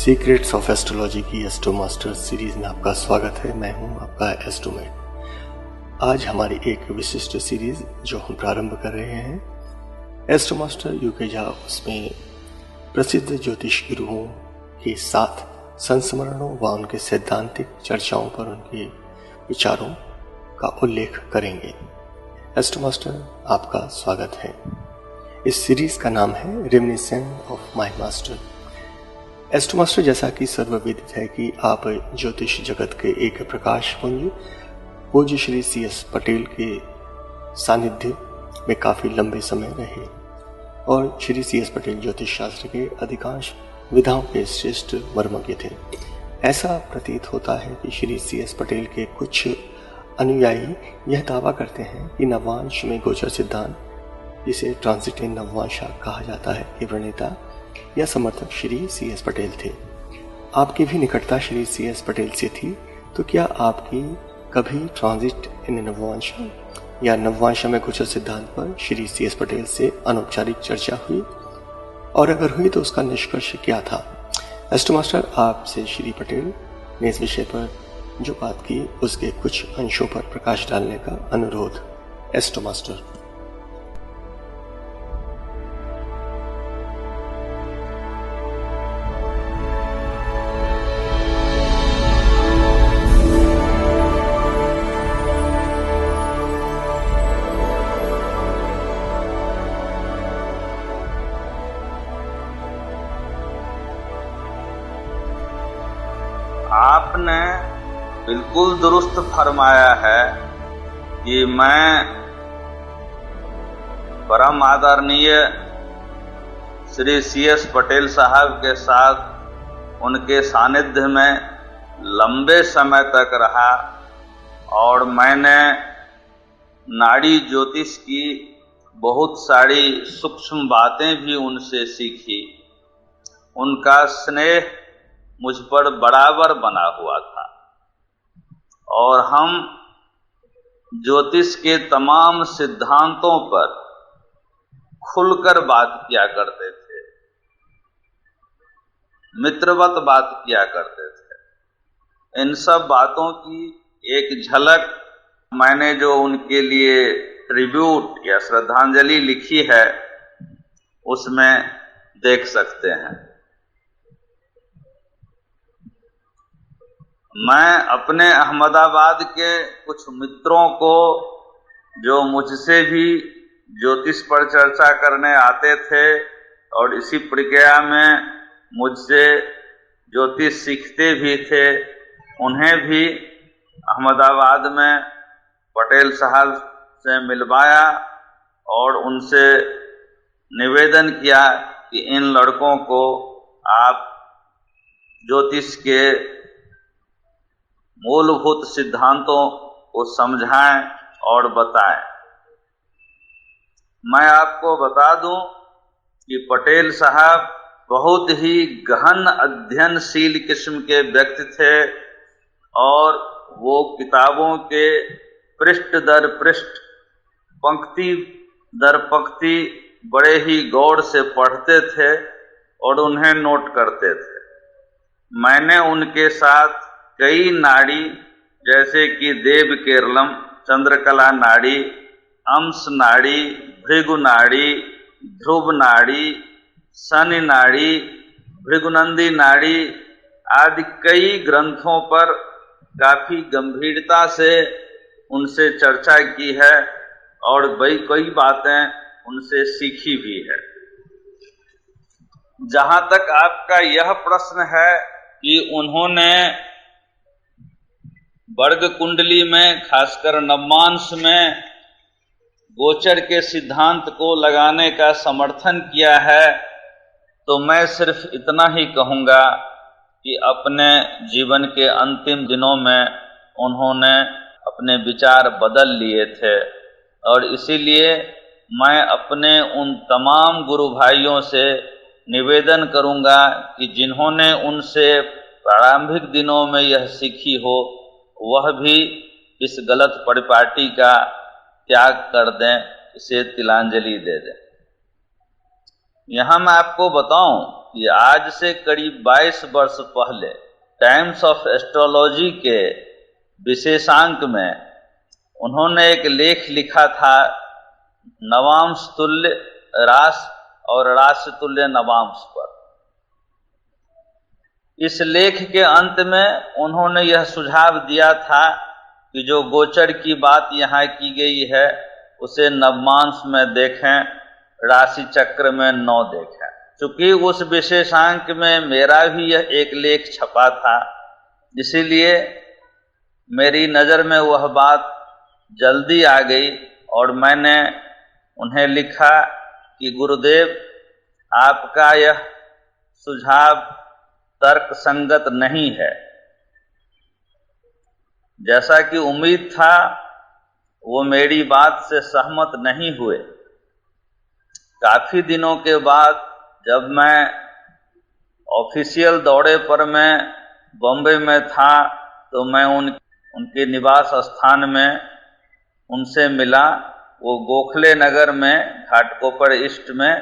Secrets of astrology की astro master series में आपका स्वागत है। मैं हूं आपका एस्ट्रोमेट। आज हमारी एक विशिष्ट सीरीज जो हम प्रारंभ कर रहे हैं एस्ट्रो मास्टर यूके झा, उसमें प्रसिद्ध ज्योतिष गुरुओं के साथ संस्मरणों व उनके सैद्धांतिक चर्चाओं पर उनके विचारों का उल्लेख करेंगे। एस्ट्रो मास्टर आपका स्वागत है। इस सीरीज का नाम है reminiscence of my master. Astro master, जैसा कि सर्वविदित है कि आप ज्योतिष जगत के एक प्रकाश पुंज पूज्य श्री CS पटेल के सानिध्य में काफी लंबे समय रहे और श्री CS पटेल ज्योतिष शास्त्र के अधिकांश विधाओं के श्रेष्ठ मर्मज्ञ थे। ऐसा प्रतीत होता है कि श्री CS पटेल के कुछ अनुयायी यह दावा करते हैं कि नववांश में गोचर सिद्धांत, जिसे ट्रांजिट इन नववांशा कहा जाता है, के प्रणेता या समर्थक श्री CS पटेल थे। आपकी भी निकटता श्री CS पटेल से थी, तो क्या आपकी कभी ट्रांजिट इन नववांशा या नववांशा में गोचर सिद्धांत पर श्री CS पटेल से अनौपचारिक चर्चा हुई, और अगर हुई तो उसका निष्कर्ष क्या था? एस्ट्रो मास्टर, आपसे श्री पटेल ने इस विषय पर जो बात की उसके कुछ अंशों पर प्रकाश डालने का अनुरोध। Astro master. आपने बिल्कुल दुरुस्त फरमाया है कि मैं परम आदरणीय श्री CS पटेल साहब के साथ उनके सानिध्य में लंबे समय तक रहा और मैंने नाड़ी ज्योतिष की बहुत सारी सूक्ष्म बातें भी उनसे सीखी। उनका स्नेह मुझ पर बराबर बना हुआ था और हम ज्योतिष के तमाम सिद्धांतों पर खुलकर बात किया करते थे, मित्रवत बात किया करते थे। इन सब बातों की एक झलक मैंने जो उनके लिए ट्रिब्यूट या श्रद्धांजलि लिखी है उसमें देख सकते हैं। मैं अपने अहमदाबाद के कुछ मित्रों को, जो मुझसे भी ज्योतिष पर चर्चा करने आते थे और इसी प्रक्रिया में मुझसे ज्योतिष सीखते भी थे, उन्हें भी अहमदाबाद में पटेल साहब से मिलवाया और उनसे निवेदन किया कि इन लड़कों को आप ज्योतिष के मूलभूत सिद्धांतों को समझाएं और बताएं। मैं आपको बता दूं कि पटेल साहब बहुत ही गहन अध्ययनशील किस्म के व्यक्ति थे और वो किताबों के पृष्ठ दर पृष्ठ, पंक्ति दर पंक्ति बड़े ही गौर से पढ़ते थे और उन्हें नोट करते थे। मैंने उनके साथ कई नाड़ी, जैसे कि देव केरलम, चंद्रकला नाड़ी, अंश नाड़ी, भृगु नाड़ी, ध्रुव नाड़ी, शनि नाड़ी, भृगुनंदी नाड़ी आदि कई ग्रंथों पर काफी गंभीरता से उनसे चर्चा की है और कई बातें उनसे सीखी भी है। जहां तक आपका यह प्रश्न है कि उन्होंने वर्ग कुंडली में, खासकर नवमांश में गोचर के सिद्धांत को लगाने का समर्थन किया है, तो मैं सिर्फ इतना ही कहूँगा कि अपने जीवन के अंतिम दिनों में उन्होंने अपने विचार बदल लिए थे और इसीलिए मैं अपने उन तमाम गुरु भाइयों से निवेदन करूँगा कि जिन्होंने उनसे प्रारंभिक दिनों में यह सीखी हो, वह भी इस गलत परिपाटी का त्याग कर दें, इसे तिलांजलि दे दें। यहाँ मैं आपको बताऊं कि आज से करीब 22 वर्ष पहले टाइम्स ऑफ एस्ट्रोलॉजी के विशेषांक में उन्होंने एक लेख लिखा था, नवांश तुल्य राशि और राशि तुल्य नवांश पर। इस लेख के अंत में उन्होंने यह सुझाव दिया था कि जो गोचर की बात यहाँ की गई है उसे नवमांश में देखें, राशि चक्र में 9 देखें। चूंकि उस विशेषांक में मेरा भी यह एक लेख छपा था, इसीलिए मेरी नज़र में वह बात जल्दी आ गई और मैंने उन्हें लिखा कि गुरुदेव, आपका यह सुझाव तर्क संगत नहीं है। जैसा कि उम्मीद था वो मेरी बात से सहमत नहीं हुए। काफी दिनों के बाद जब मैं ऑफिशियल दौरे पर मैं बॉम्बे में था तो मैं उनके निवास स्थान में उनसे मिला। वो गोखले नगर में घाटकोपर ईस्ट में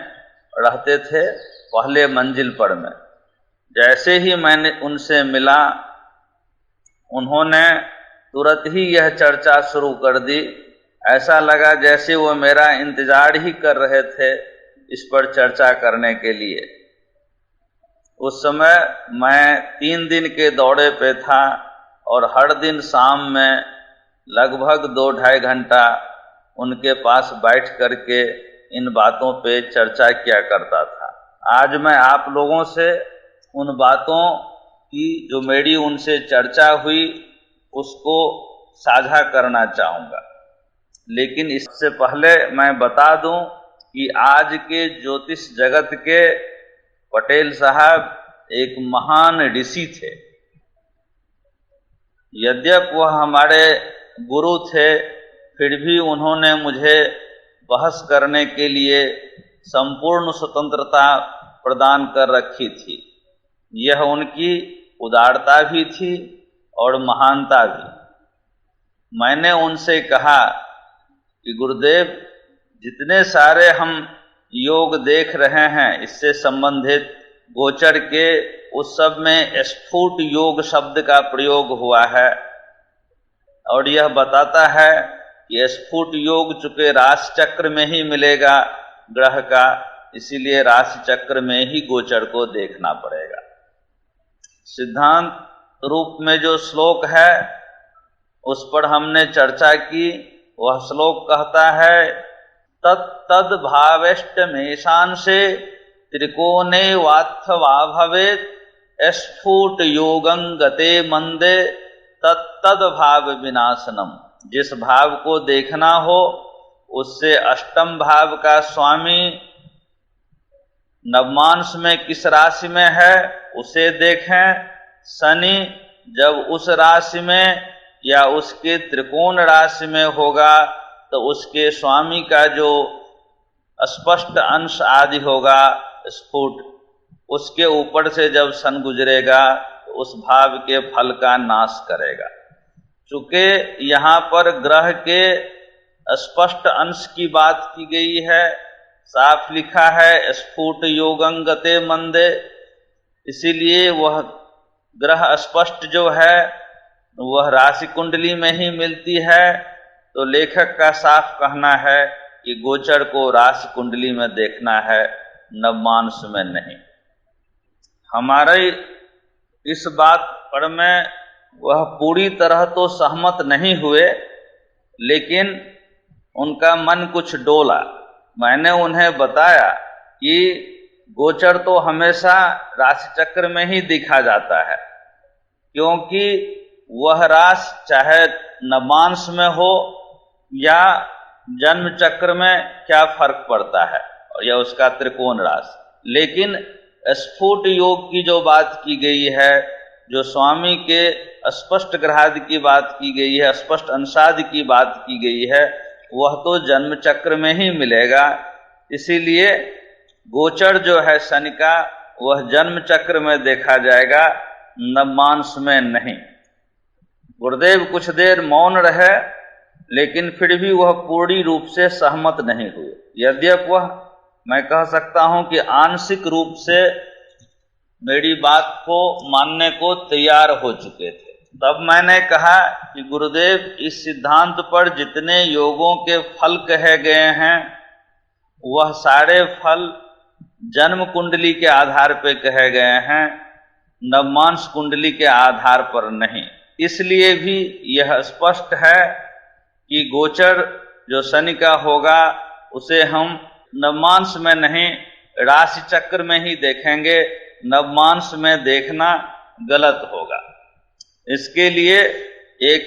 रहते थे, पहले मंजिल पर में। जैसे ही मैंने उनसे मिला, उन्होंने तुरंत ही यह चर्चा शुरू कर दी। ऐसा लगा जैसे वो मेरा इंतजार ही कर रहे थे इस पर चर्चा करने के लिए। उस समय मैं 3 दिन के दौरे पे था और हर दिन शाम में लगभग 2-2.5 घंटा उनके पास बैठ करके इन बातों पे चर्चा किया करता था। आज मैं आप लोगों से उन बातों की जो मेरी उनसे चर्चा हुई उसको साझा करना चाहूँगा। लेकिन इससे पहले मैं बता दूं कि आज के ज्योतिष जगत के पटेल साहब एक महान ऋषि थे। यद्यपि वह हमारे गुरु थे, फिर भी उन्होंने मुझे बहस करने के लिए संपूर्ण स्वतंत्रता प्रदान कर रखी थी। यह उनकी उदारता भी थी और महानता भी। मैंने उनसे कहा कि गुरुदेव, जितने सारे हम योग देख रहे हैं इससे संबंधित गोचर के, उस सब में स्फुट योग शब्द का प्रयोग हुआ है और यह बताता है कि स्फुट योग चूंकि राशि चक्र में ही मिलेगा ग्रह का, इसीलिए राशि चक्र में ही गोचर को देखना पड़ेगा। सिद्धांत रूप में जो श्लोक है उस पर हमने चर्चा की। वह श्लोक कहता है, तत्तद भावेष्टमेशांशे त्रिकोणे वात्थवा भवेत् स्फुट योगं गते मंदे तत्तद भाव विनाशनम। जिस भाव को देखना हो उससे अष्टम भाव का स्वामी नवमांश में किस राशि में है उसे देखें। शनि जब उस राशि में या उसके त्रिकोण राशि में होगा तो उसके स्वामी का जो स्पष्ट अंश आदि होगा स्फुट, उसके ऊपर से जब सन गुजरेगा तो उस भाव के फल का नाश करेगा। चूंकि यहाँ पर ग्रह के स्पष्ट अंश की बात की गई है, साफ लिखा है स्फुट योगं गते मंदे, इसीलिए वह ग्रह स्पष्ट जो है वह राशि कुंडली में ही मिलती है। तो लेखक का साफ कहना है कि गोचर को राशि कुंडली में देखना है, नवमांश में नहीं। हमारे इस बात पर में वह पूरी तरह तो सहमत नहीं हुए, लेकिन उनका मन कुछ डोला। मैंने उन्हें बताया कि गोचर तो हमेशा राशि चक्र में ही देखा जाता है, क्योंकि वह राशि चाहे नवमांश में हो या जन्म चक्र में क्या फर्क पड़ता है, और यह उसका त्रिकोण राशि। लेकिन स्फुट योग की जो बात की गई है, जो स्वामी के स्पष्ट ग्रहादि की बात की गई है, स्पष्ट अंशादि की बात की गई है, वह तो जन्म चक्र में ही मिलेगा। इसीलिए गोचर जो है शनि का वह जन्म चक्र में देखा जाएगा, नवमांश में नहीं। गुरुदेव कुछ देर मौन रहे, लेकिन फिर भी वह पूर्ण रूप से सहमत नहीं हुए। यद्यपि वह, मैं कह सकता हूं कि आंशिक रूप से मेरी बात को मानने को तैयार हो चुके थे। तब मैंने कहा कि गुरुदेव, इस सिद्धांत पर जितने योगों के फल कहे गए हैं वह सारे फल जन्म कुंडली के आधार पर कहे गए हैं, नवमांस कुंडली के आधार पर नहीं। इसलिए भी यह स्पष्ट है कि गोचर जो शनि का होगा उसे हम नवमांस में नहीं, राशि चक्र में ही देखेंगे। नवमांस में देखना गलत होगा। इसके लिए एक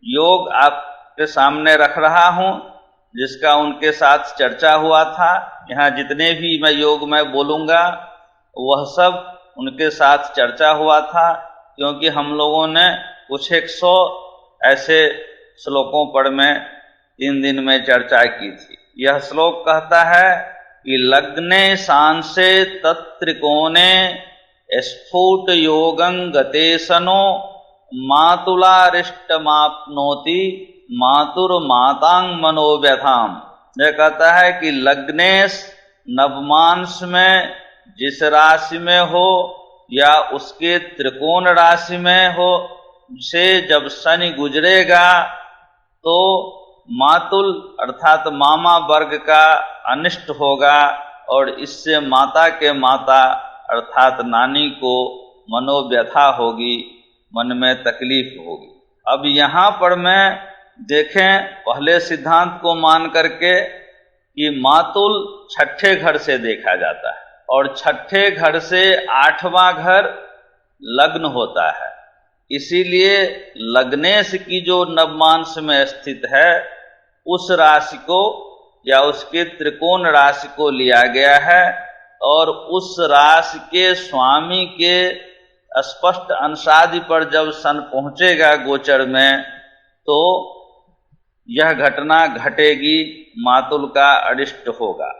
योग आपके सामने रख रहा हूं, जिसका उनके साथ चर्चा हुआ था। यहाँ जितने भी मैं योग में बोलूंगा वह सब उनके साथ चर्चा हुआ था, क्योंकि हम लोगों ने कुछ 100 ऐसे श्लोकों पर में 3 दिन में चर्चा की थी। यह श्लोक कहता है कि लग्ने सांसे तत्त्रिकोणे स्फुट योगं गतेशनो मातुलारिष्टमाप्नोति मातुर्मातांग मनोव्यथाम। यह कहता है कि लग्नेश नवमांस में जिस राशि में हो या उसके त्रिकोण राशि में हो से जब शनि गुजरेगा तो मातुल अर्थात मामा वर्ग का अनिष्ट होगा और इससे माता के माता अर्थात नानी को मनोव्यथा होगी, मन में तकलीफ होगी। अब यहाँ पर मैं देखें पहले सिद्धांत को मान करके कि मातुल छठे घर से देखा जाता है और छठे घर से 8वां घर लग्न होता है। इसीलिए लग्नेश की जो नवमांस में स्थित है उस राशि को या उसके त्रिकोण राशि को लिया गया है और उस राशि के स्वामी के स्पष्ट अंशादि पर जब सन पहुंचेगा गोचर में तो यह घटना घटेगी, मातुल का अरिष्ट होगा।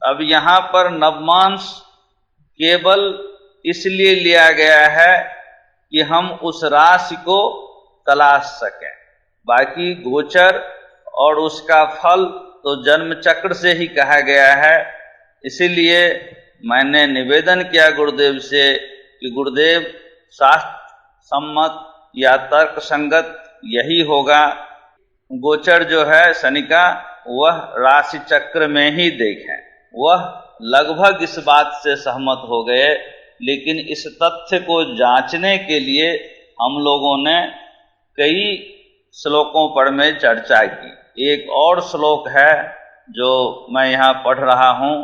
अब यहाँ पर नवमांस केवल इसलिए लिया गया है कि हम उस राशि को तलाश सकें, बाकी गोचर और उसका फल तो जन्म चक्र से ही कहा गया है। इसीलिए मैंने निवेदन किया गुरुदेव से कि गुरुदेव शास्त्र सम्मत या तर्क संगत यही होगा, गोचर जो है शनि का वह राशि चक्र में ही देखें। वह लगभग इस बात से सहमत हो गए, लेकिन इस तथ्य को जांचने के लिए हम लोगों ने कई श्लोकों पर में चर्चा की। एक और श्लोक है जो मैं यहाँ पढ़ रहा हूँ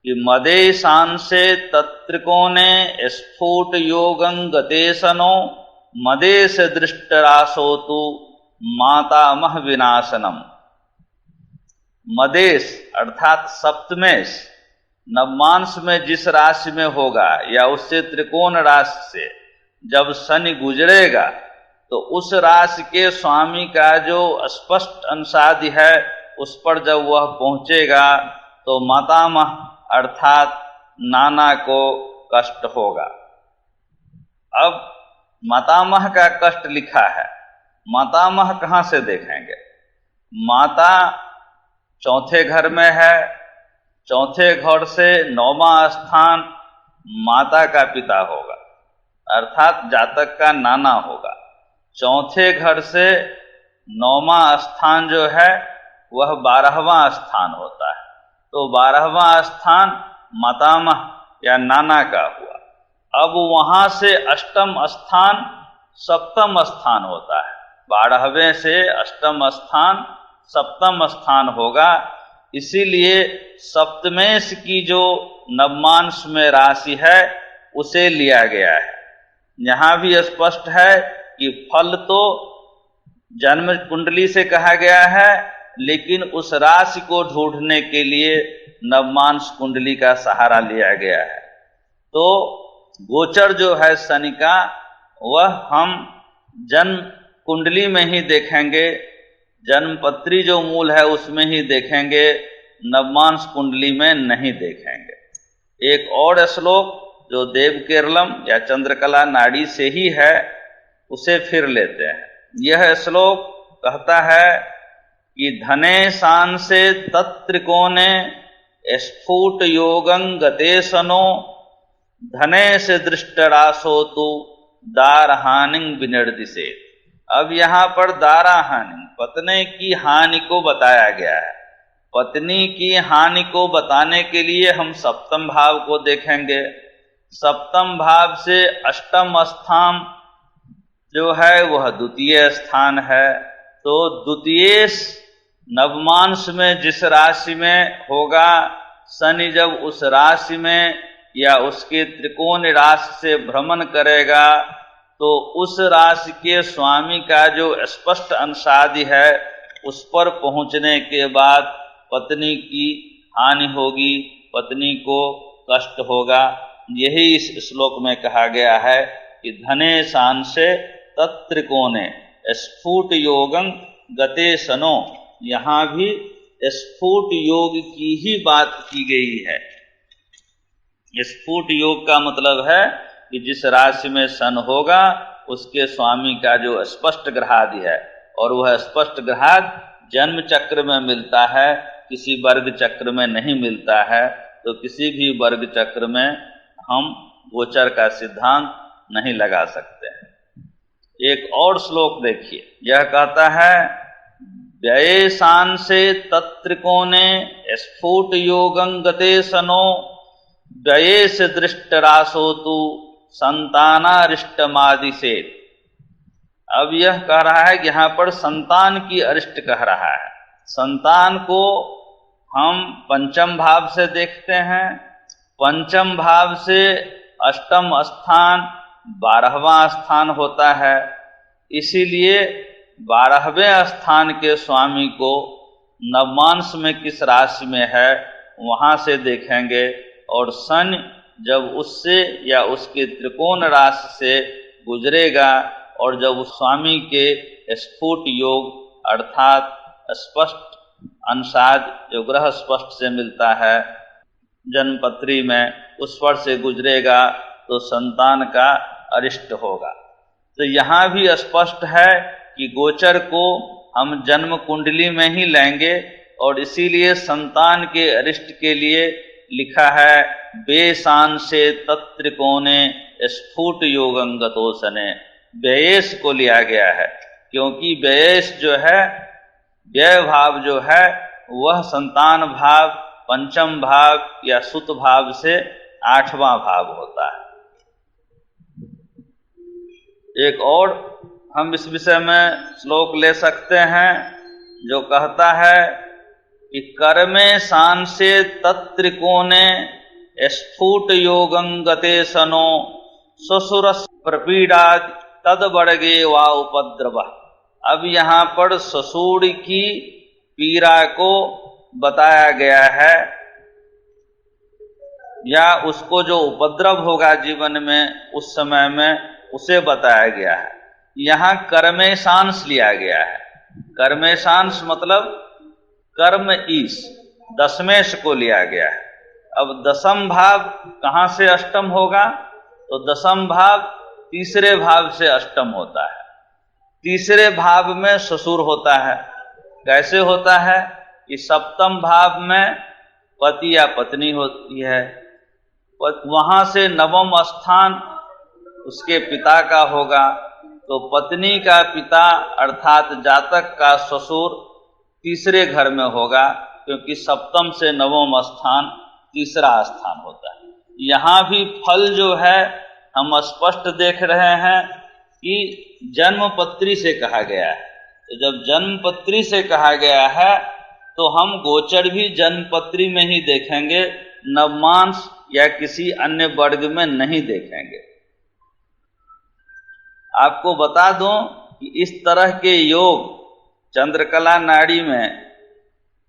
कि मदे सांसे तत्त्रिकोणे स्फुट योगं गतेशनो मदेश दृष्टरासोतु मातामह विनाशनम। मदेश अर्थात सप्तमेश नवमांस में जिस राशि में होगा या उससे त्रिकोण राशि से जब शनि गुजरेगा तो उस राशि के स्वामी का जो स्पष्ट अंशादि है उस पर जब वह पहुंचेगा तो मातामह अर्थात नाना को कष्ट होगा। अब मातामह का कष्ट लिखा है, मातामह कहाँ से देखेंगे? माता चौथे घर में है, चौथे घर से 9वां स्थान माता का पिता होगा अर्थात जातक का नाना होगा। चौथे घर से 9वां स्थान जो है वह 12वां स्थान होता है, तो 12वां स्थान मातामह या नाना का हुआ। अब वहां से अष्टम स्थान सप्तम स्थान होता है, 12वें से अष्टम स्थान सप्तम स्थान होगा। इसीलिए सप्तमेश की जो नवमांश में राशि है उसे लिया गया है। यहाँ भी स्पष्ट है कि फल तो जन्म कुंडली से कहा गया है, लेकिन उस राशि को ढूंढने के लिए नवमांश कुंडली का सहारा लिया गया है। तो गोचर जो है शनि का वह हम जन्म कुंडली में ही देखेंगे, जन्मपत्री जो मूल है उसमें ही देखेंगे, नवमांश कुंडली में नहीं देखेंगे। एक और श्लोक जो देव केरलम या चंद्रकला नाड़ी से ही है उसे फिर लेते हैं। यह श्लोक कहता है कि धने सांसे तत्त्रिकोणे स्फुट योगं गतेशनो धने से दृष्टरासो तु दारहानिं विनिर्दिशे। अब यहाँ पर दाराहानि, पत्नी की हानि को बताया गया है। पत्नी की हानि को बताने के लिए हम सप्तम भाव को देखेंगे। सप्तम भाव से अष्टम स्थान जो है वह द्वितीय स्थान है। तो द्वितीय नवमांश में जिस राशि में होगा, शनि जब उस राशि में या उसके त्रिकोण राशि से भ्रमण करेगा तो उस राशि के स्वामी का जो स्पष्ट अंशादि है उस पर पहुंचने के बाद पत्नी की हानि होगी, पत्नी को कष्ट होगा। यही इस श्लोक में कहा गया है कि धने सांसे तत्त्रिकोणे स्फुट योगं गते सनो। यहाँ भी स्फुट योग की ही बात की गई है। स्फुट योग का मतलब है कि जिस राशि में सन होगा उसके स्वामी का जो स्पष्ट ग्रहादि है, और वह स्पष्ट ग्रहाद जन्म चक्र में मिलता है, किसी वर्ग चक्र में नहीं मिलता है। तो किसी भी वर्ग चक्र में हम गोचर का सिद्धांत नहीं लगा सकते हैं। एक और श्लोक देखिए, यह कहता है व्यये सांसे तत्त्रिकोणे स्फुट योगं गते सनो व्यये से दृष्टरासो तु संतानारिष्टमादिशे। अब यह कह रहा है कि यहाँ पर संतान की अरिष्ट कह रहा है। संतान को हम पंचम भाव से देखते हैं। पंचम भाव से अष्टम स्थान 12वां स्थान होता है, इसीलिए 12वें स्थान के स्वामी को नवमांश में किस राशि में है वहां से देखेंगे, और शनि जब उससे या उसके त्रिकोण राशि से गुजरेगा और जब उस स्वामी के स्फुट योग अर्थात स्पष्ट अंशाद जो ग्रह स्पष्ट से मिलता है जन्मपत्री में, उस पर से गुजरेगा तो संतान का अरिष्ट होगा। तो यहाँ भी स्पष्ट है कि गोचर को हम जन्म कुंडली में ही लेंगे, और इसीलिए संतान के अरिष्ट के लिए लिखा है बेसान से तत्त्रिकोणे स्फुट योगं गतो सने। व्ययेश को लिया गया है क्योंकि व्ययेश जो है, व्यय भाव जो है वह संतान भाव, पंचम भाव या सुत भाव से 8वां भाव होता है। एक और हम इस विषय में श्लोक ले सकते हैं जो कहता है कि कर्मे सांसे तत्त्रिकोणे स्फुट योगं गते सनो ससुरस् प्रपीडात् तद्वर्गे वा उपद्रव। अब यहाँ पर ससुर की पीड़ा को बताया गया है, या उसको जो उपद्रव होगा जीवन में उस समय में उसे बताया गया है। यहाँ कर्मेशांश लिया गया है। कर्मेशांश मतलब कर्म ईश, दशमेश को लिया गया है। अब दशम भाव कहाँ से अष्टम होगा, तो दशम भाव तीसरे भाव से अष्टम होता है। तीसरे भाव में ससुर होता है। कैसे होता है कि सप्तम भाव में पति या पत्नी होती है, वहां से नवम स्थान उसके पिता का होगा, तो पत्नी का पिता अर्थात जातक का ससुर तीसरे घर में होगा, क्योंकि सप्तम से नवम स्थान तीसरा स्थान होता है। यहाँ भी फल जो है हम स्पष्ट देख रहे हैं कि जन्मपत्री से कहा गया है। तो जब जन्मपत्री से कहा गया है तो हम गोचर भी जन्मपत्री में ही देखेंगे, नवमांश या किसी अन्य वर्ग में नहीं देखेंगे। आपको बता दूं कि इस तरह के योग चंद्रकला नाड़ी में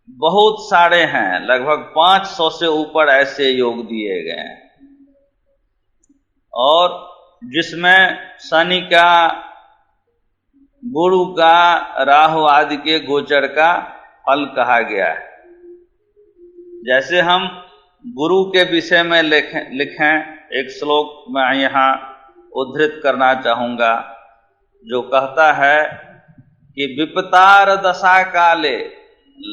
बहुत सारे हैं, लगभग 500 से ऊपर ऐसे योग दिए गए हैं, और जिसमें शनि का, गुरु का, राहु आदि के गोचर का फल कहा गया है। जैसे हम गुरु के विषय में लिखें एक श्लोक मैं यहाँ उद्धृत करना चाहूँगा, जो कहता है कि विपतार दशा काले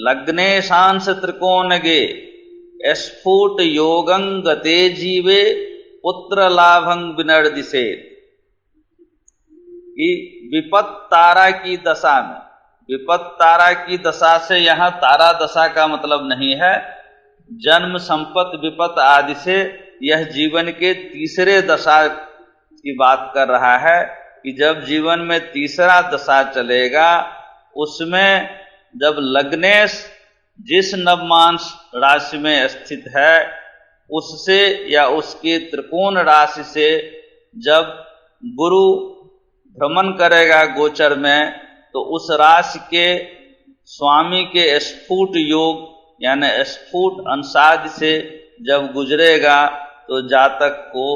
लग्ने सांस त्रिकोणगे स्फुट योगं गते जीवे पुत्र लाभं विनर्दिशेत् कि विपत तारा की दशा में, विपत तारा की दशा से यहाँ तारा दशा का मतलब नहीं है, जन्म संपत विपत आदि से यह जीवन के तीसरे दशा की बात कर रहा है कि जब जीवन में तीसरा दशा चलेगा उसमें जब लग्नेश जिस नवमांश राशि में स्थित है उससे या उसके त्रिकोण राशि से जब गुरु भ्रमण करेगा गोचर में तो उस राशि के स्वामी के स्फुट योग यानी स्फुट अंशादि से जब गुजरेगा तो जातक को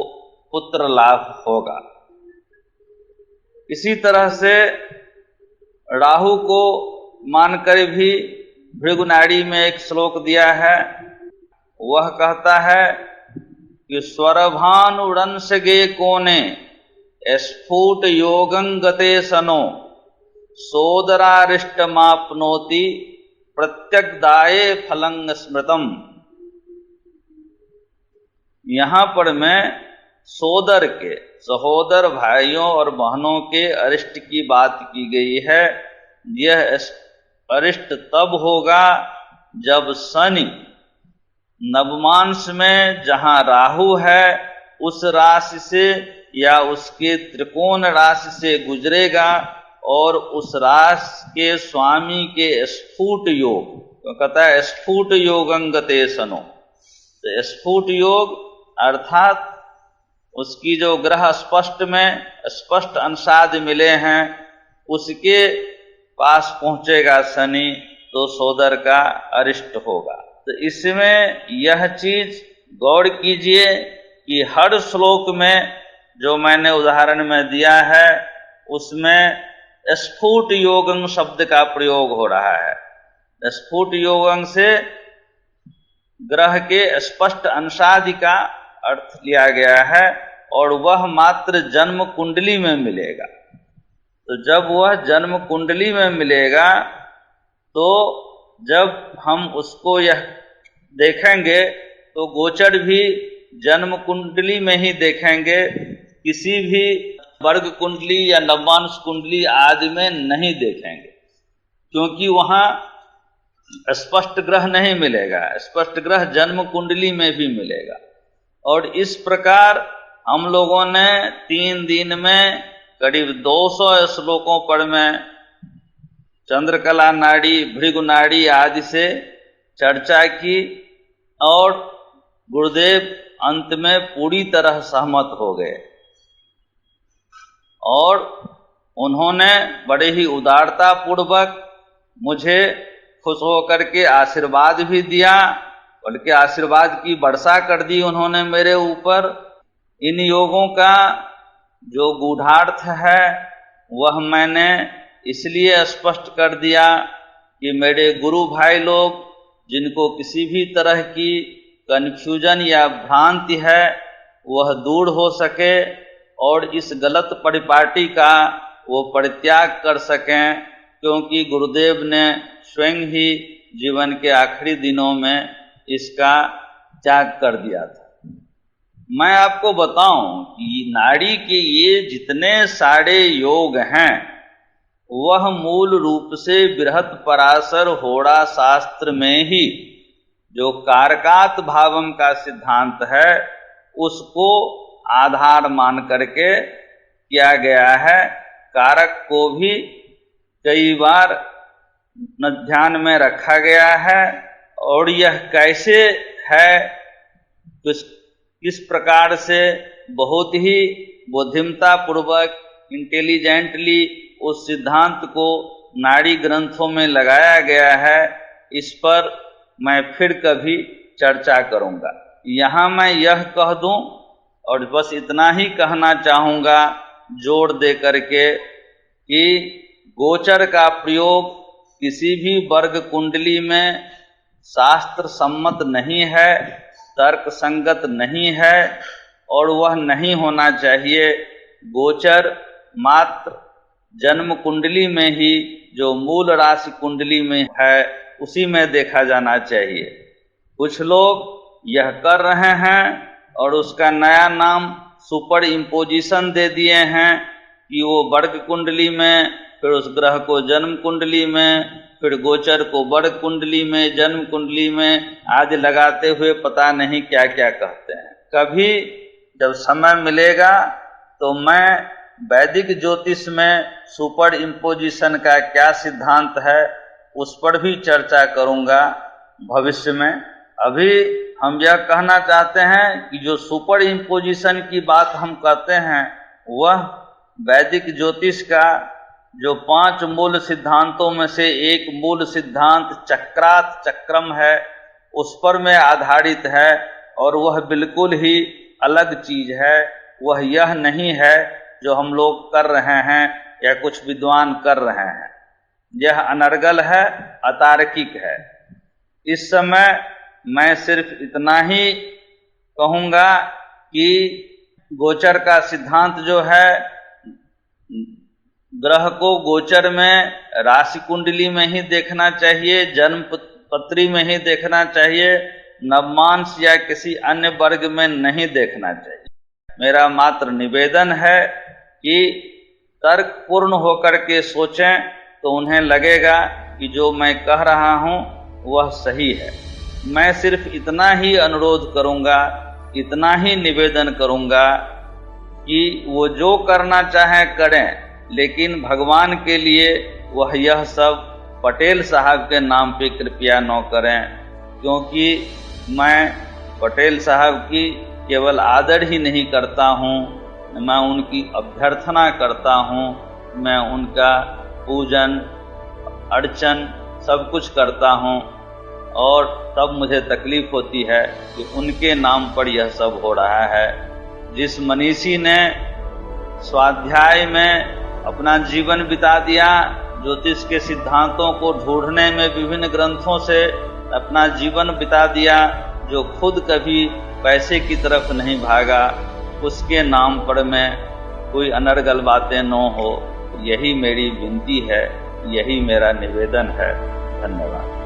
पुत्र लाभ होगा। इसी तरह से राहु को मानकर भी भृगुनाड़ी में एक श्लोक दिया है, वह कहता है कि स्वरभानुरंसगे कोने स्फुट योगं गते सनो सोदरारिष्टमाप्नोति प्रत्यग्दाये फलं स्मृतम। यहाँ पर मैं सोदर के सहोदर भाइयों और बहनों के अरिष्ट की बात की गई है। यह अरिष्ट तब होगा जब शनि नवमांश में जहाँ राहु है उस राशि से या उसके त्रिकोण राशि से गुजरेगा और उस राशि के स्वामी के स्फुट योग, तो कहता है स्फुट योगं गते सनो, तो स्फुट योग अर्थात उसकी जो ग्रह स्पष्ट में स्पष्ट अंशाद मिले हैं उसके पास पहुंचेगा शनि तो सोदर का अरिष्ट होगा। तो इसमें यह चीज गौर कीजिए कि हर श्लोक में जो मैंने उदाहरण में दिया है उसमें स्फुट योगं शब्द का प्रयोग हो रहा है। स्फुट योगं से ग्रह के स्पष्ट अंशादि का अर्थ लिया गया है और वह मात्र जन्म कुंडली में मिलेगा। तो जब वह जन्म कुंडली में मिलेगा तो जब हम उसको यह देखेंगे तो गोचर भी जन्म कुंडली में ही देखेंगे, किसी भी वर्ग कुंडली या नवमांश कुंडली आदि में नहीं देखेंगे, क्योंकि वहां स्पष्ट ग्रह नहीं मिलेगा। स्पष्ट ग्रह जन्म कुंडली में भी मिलेगा। और इस प्रकार हम लोगों ने 3 दिन में करीब 200 श्लोकों पर में चंद्रकला नाड़ी, भृगु नाड़ी आदि से चर्चा की और गुरुदेव अंत में पूरी तरह सहमत हो गए और उन्होंने बड़े ही उदारता पूर्वक मुझे खुश होकर के आशीर्वाद भी दिया, बल्कि आशीर्वाद की वर्षा कर दी उन्होंने मेरे ऊपर। इन योगों का जो गूढ़ार्थ है वह मैंने इसलिए स्पष्ट कर दिया कि मेरे गुरु भाई लोग जिनको किसी भी तरह की कन्फ्यूजन या भ्रांति है वह दूर हो सके और इस गलत परिपाटी का वो परित्याग कर सकें, क्योंकि गुरुदेव ने स्वयं ही जीवन के आखिरी दिनों में इसका त्याग कर दिया था। मैं आपको बताऊं कि नाड़ी के ये जितने सारे योग हैं वह मूल रूप से बृहत पराशर होड़ा शास्त्र में ही जो कारकात भावम का सिद्धांत है उसको आधार मान करके किया गया है। कारक को भी कई बार ध्यान में रखा गया है और यह कैसे है, किस प्रकार से बहुत ही बुद्धिमता पूर्वक इंटेलिजेंटली उस सिद्धांत को नाड़ी ग्रंथों में लगाया गया है, इस पर मैं फिर कभी चर्चा करूंगा। यहाँ मैं यह कह दूं और बस इतना ही कहना चाहूंगा जोर दे करके कि गोचर का प्रयोग किसी भी वर्ग कुंडली में शास्त्र सम्मत नहीं है, तर्क संगत नहीं है और वह नहीं होना चाहिए। गोचर मात्र जन्म कुंडली में ही जो मूल राशि कुंडली में है उसी में देखा जाना चाहिए। कुछ लोग यह कर रहे हैं और उसका नया नाम सुपर इम्पोजिशन दे दिए हैं कि वो वर्ग कुंडली में, फिर उस ग्रह को जन्म कुंडली में, फिर गोचर को वर्ग कुंडली में, जन्म कुंडली में आदि लगाते हुए पता नहीं क्या क्या कहते हैं। कभी जब समय मिलेगा तो मैं वैदिक ज्योतिष में सुपर इम्पोजिशन का क्या सिद्धांत है उस पर भी चर्चा करूंगा भविष्य में। अभी हम यह कहना चाहते हैं कि जो सुपर इम्पोजिशन की बात हम कहते हैं वह वैदिक ज्योतिष का जो 5 मूल सिद्धांतों में से एक मूल सिद्धांत चक्रात चक्रम है उस पर में आधारित है, और वह बिल्कुल ही अलग चीज है। वह यह नहीं है जो हम लोग कर रहे हैं या कुछ विद्वान कर रहे हैं। यह अनर्गल है, अतार्किक है। इस समय मैं सिर्फ इतना ही कहूँगा कि गोचर का सिद्धांत जो है, ग्रह को गोचर में राशि कुंडली में ही देखना चाहिए, जन्म पत्री में ही देखना चाहिए, नवमांश या किसी अन्य वर्ग में नहीं देखना चाहिए। मेरा मात्र निवेदन है कि तर्क पूर्ण होकर के सोचें तो उन्हें लगेगा कि जो मैं कह रहा हूँ वह सही है। मैं सिर्फ इतना ही अनुरोध करूँगा, इतना ही निवेदन करूँगा कि वो जो करना चाहें करें, लेकिन भगवान के लिए वह यह सब पटेल साहब के नाम पे कृपया न करें, क्योंकि मैं पटेल साहब की केवल आदर ही नहीं करता हूँ, मैं उनकी अभ्यर्थना करता हूँ, मैं उनका पूजन अर्चन सब कुछ करता हूँ, और तब मुझे तकलीफ होती है कि उनके नाम पर यह सब हो रहा है। जिस मनीषी ने स्वाध्याय में अपना जीवन बिता दिया, ज्योतिष के सिद्धांतों को ढूंढने में विभिन्न ग्रंथों से अपना जीवन बिता दिया, जो खुद कभी पैसे की तरफ नहीं भागा, उसके नाम पर में कोई अनर्गल बातें न हो, यही मेरी विनती है, यही मेरा निवेदन है। धन्यवाद।